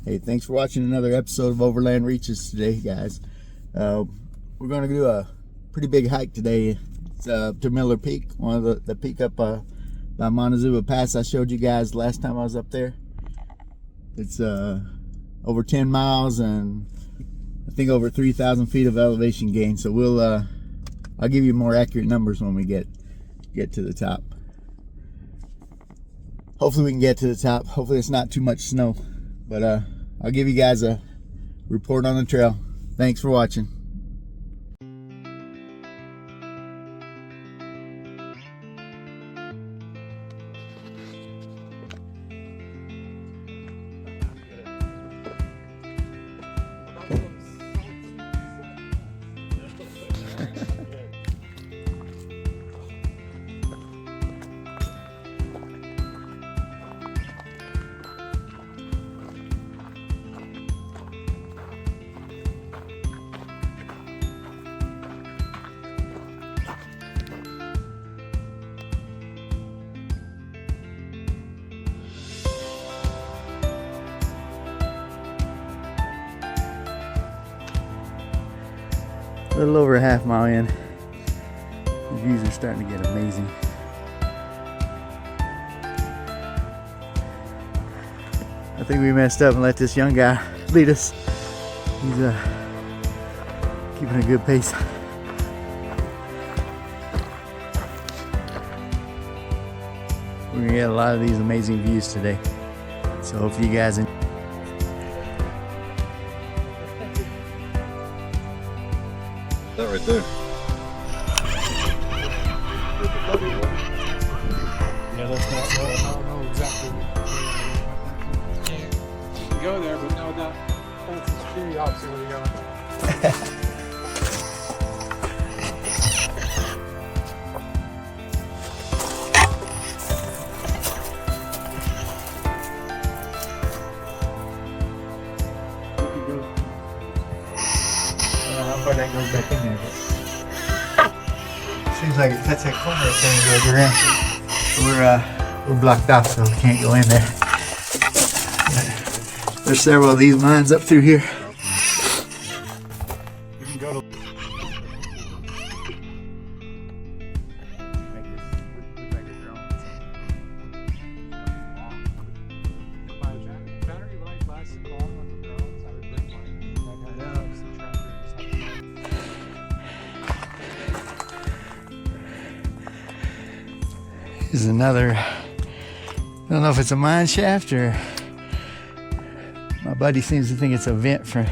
Hey, thanks for watching another episode of Overland Reaches today, guys. We're going to do a pretty big hike today. It's to Miller Peak, one of the peak up by Montezuma Pass I showed you guys last time I was up there. It's over 10 miles and I think over 3,000 feet of elevation gain. So I'll give you more accurate numbers when we get to the top. Hopefully we can get to the top. Hopefully it's not too much snow. But I'll give you guys a report on the trail. Thanks for watching. A little over a half mile in, the views are starting to get amazing. I think we messed up and let this young guy lead us. He's keeping a good pace. We're gonna get a lot of these amazing views today, so hopefully you guys enjoy. That right there. Yeah, that's not. I don't know exactly. Can't go there, but no, that's the street opposite where you're going. How far that goes back in there, but seems like it cuts that corner up there and goes around. So we're blocked off, so we can't go in there. But there's several of these mines up through here. You can go to. Battery life lasted long on the drones. I would live mine. Here's another, I don't know if it's a mine shaft or my buddy seems to think it's a vent for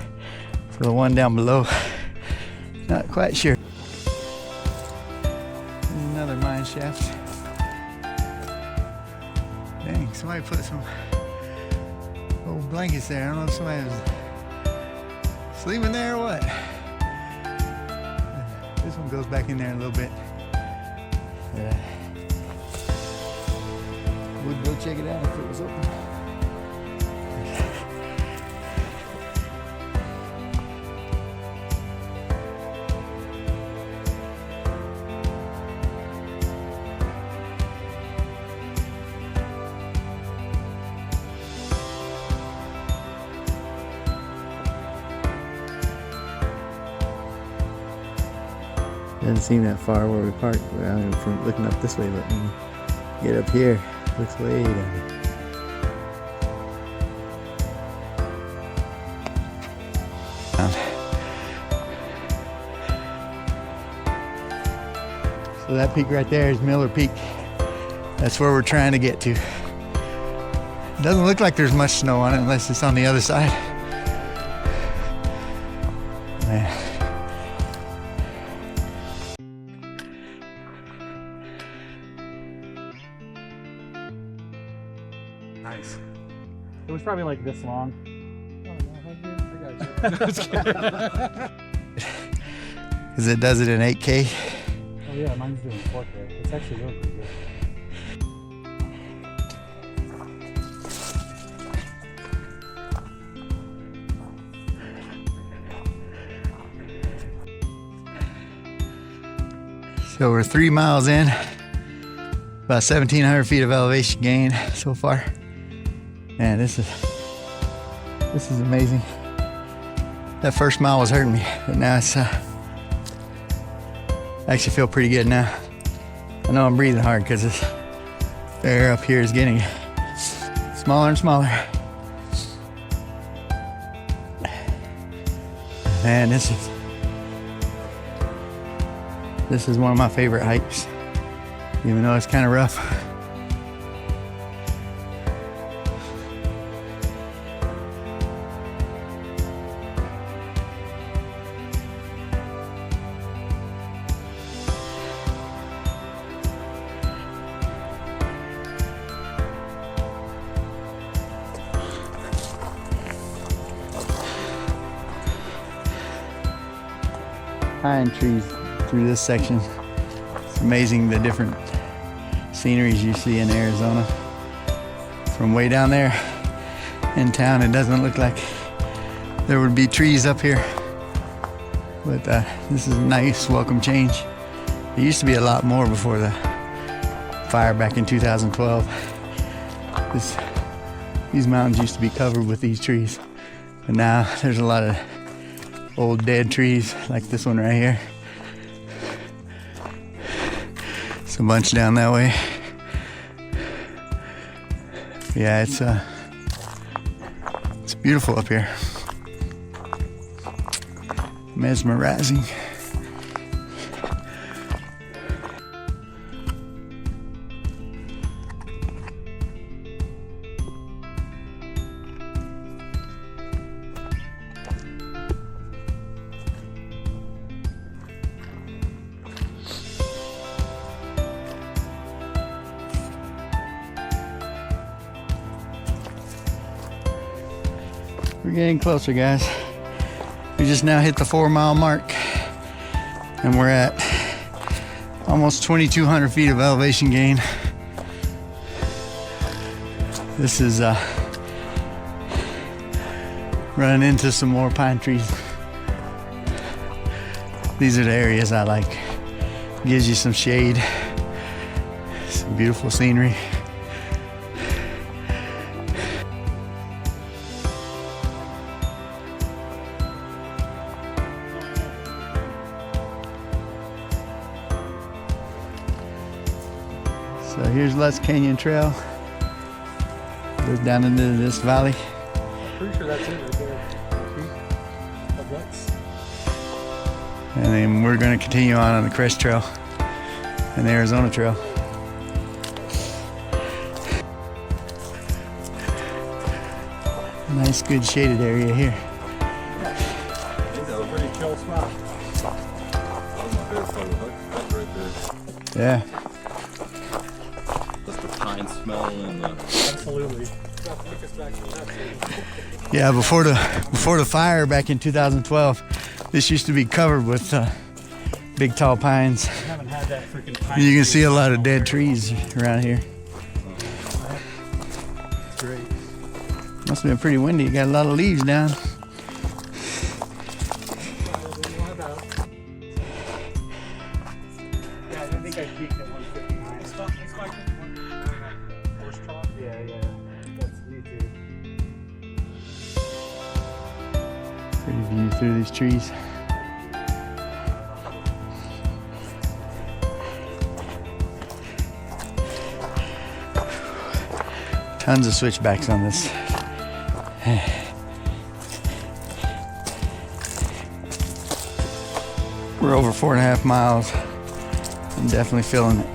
the one down below. Not quite sure. Here's another mine shaft. Dang, somebody put some old blankets there. I don't know if somebody was sleeping there or what. This one goes back in there a little bit. We'd go check it out if it was open. Doesn't seem that far where we parked. I'm from looking up this way, but when you get up here, looks way down there. So that peak right there is Miller Peak. That's where we're trying to get to. It doesn't look like there's much snow on it unless it's on the other side. Man. Nice. It was probably like this long. Because it does it in 8K. Oh yeah, mine's doing 4K. It's actually really pretty good. So we're 3 miles in, about 1,700 feet of elevation gain so far. Man, this This is amazing. That first mile was hurting me, but now it's I actually feel pretty good now. I know I'm breathing hard because the air up here is getting smaller and smaller. Man, this is one of my favorite hikes, even though it's kind of rough. Pine trees through this section. It's amazing the different sceneries you see in Arizona. From way down there in town, it doesn't look like there would be trees up here. But this is a nice welcome change. There used to be a lot more before the fire back in 2012. These mountains used to be covered with these trees. But now there's a lot of old dead trees like this one right here. It's a bunch down that way. Yeah, it's beautiful up here. Mesmerizing. We're getting closer, guys. We just now hit the 4-mile mark and we're at almost 2,200 feet of elevation gain. This is running into some more pine trees. These are the areas I like. Gives you some shade, some beautiful scenery. So here's Les Canyon Trail. Goes down into this valley. I'm pretty sure that's it right there. Of what's? And then we're going to continue on the Crest Trail and the Arizona Trail. Nice, good shaded area here. It's a pretty chill spot. That was my favorite part of the hike. That's right there. Yeah. Just the pine smell and the... Absolutely. Yeah, before the fire back in 2012, this used to be covered with big tall pines. I haven't had that freaking pine. You can see a lot of dead trees around here. It's great. Must have been pretty windy. You got a lot of leaves down. Yeah, I think I peaked at 159. Yeah. That's YouTube. Pretty view through these trees. Tons of switchbacks on this. We're over 4.5 miles. I'm definitely feeling it.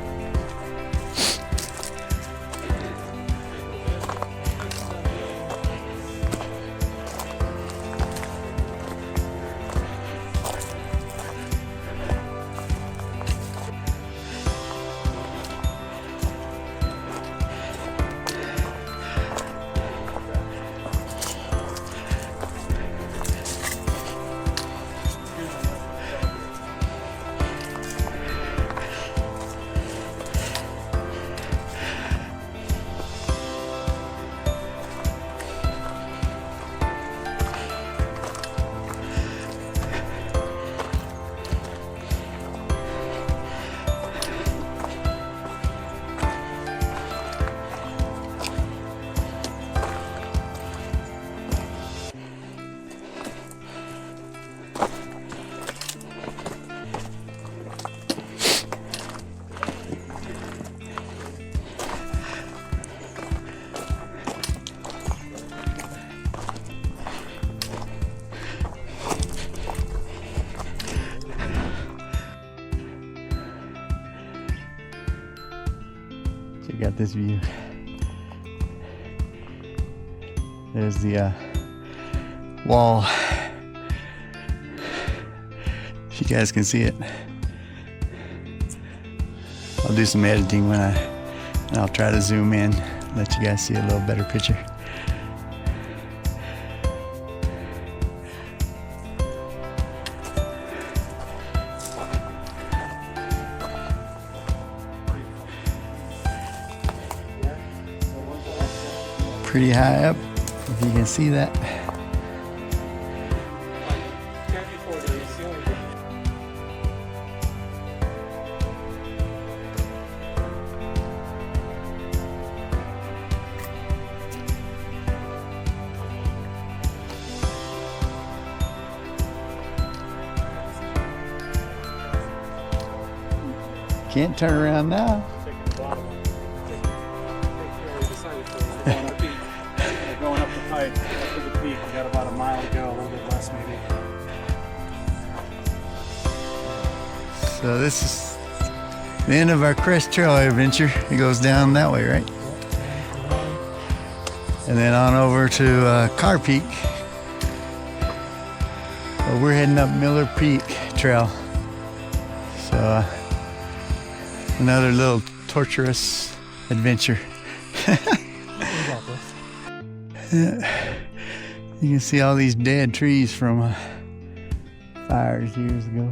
this view. There's the wall. If you guys can see it. I'll do some editing and I'll try to zoom in, let you guys see a little better picture. Pretty high up, if you can see that. Can't turn around now. Going up the pipe, up to the peak. We got about a mile to go, a little bit less maybe. So this is the end of our Crest Trail adventure. It goes down that way, right? And then on over to Car Peak. Well, we're heading up Miller Peak Trail. So another little torturous adventure. Yeah. You can see all these dead trees from fires years ago.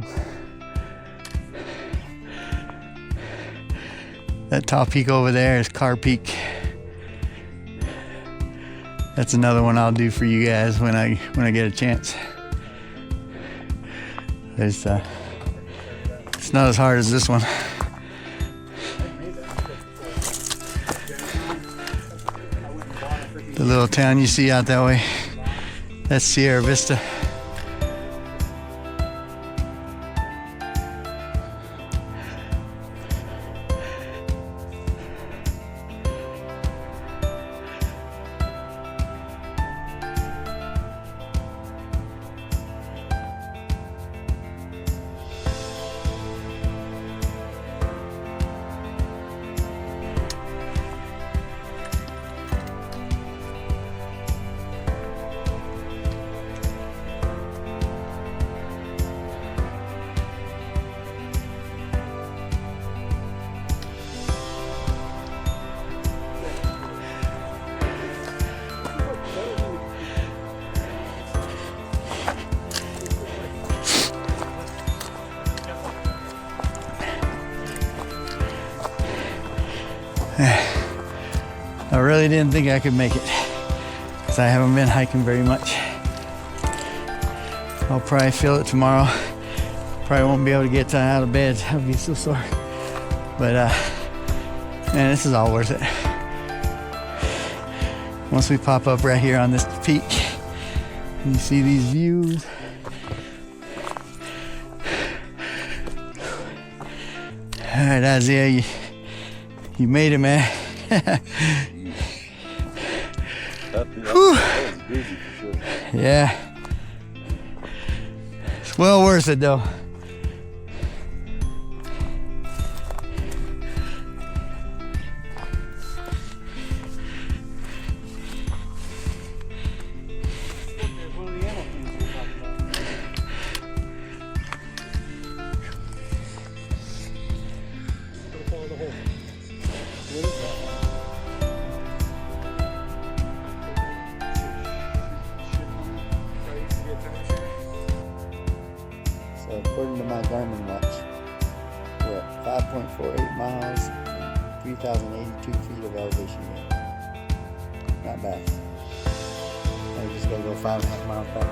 That top peak over there is Car Peak. That's another one I'll do for you guys when I get a chance. There's it's not as hard as this one. The little town you see out that way, that's Sierra Vista. I really didn't think I could make it because I haven't been hiking very much. I'll probably feel it tomorrow. Probably won't be able to get out of bed. I'll be so sore. But man, this is all worth it. Once we pop up right here on this peak, you see these views. All right, Isaiah, you made it, man. That was busy for sure. Yeah. It's well worth it though. So according to my Garmin watch, we're at 5.48 miles, 3,082 feet of elevation gain. Not bad. I just gotta go 5.5 miles back.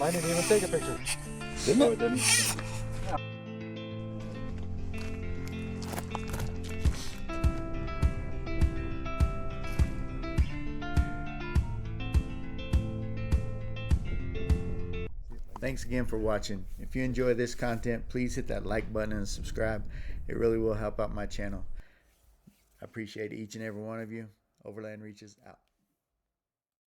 I didn't even take a picture. Didn't No, it? it didn't. Thanks again for watching. If you enjoy this content, please hit that like button and subscribe. It really will help out my channel. I appreciate each and every one of you. Overland Reaches out.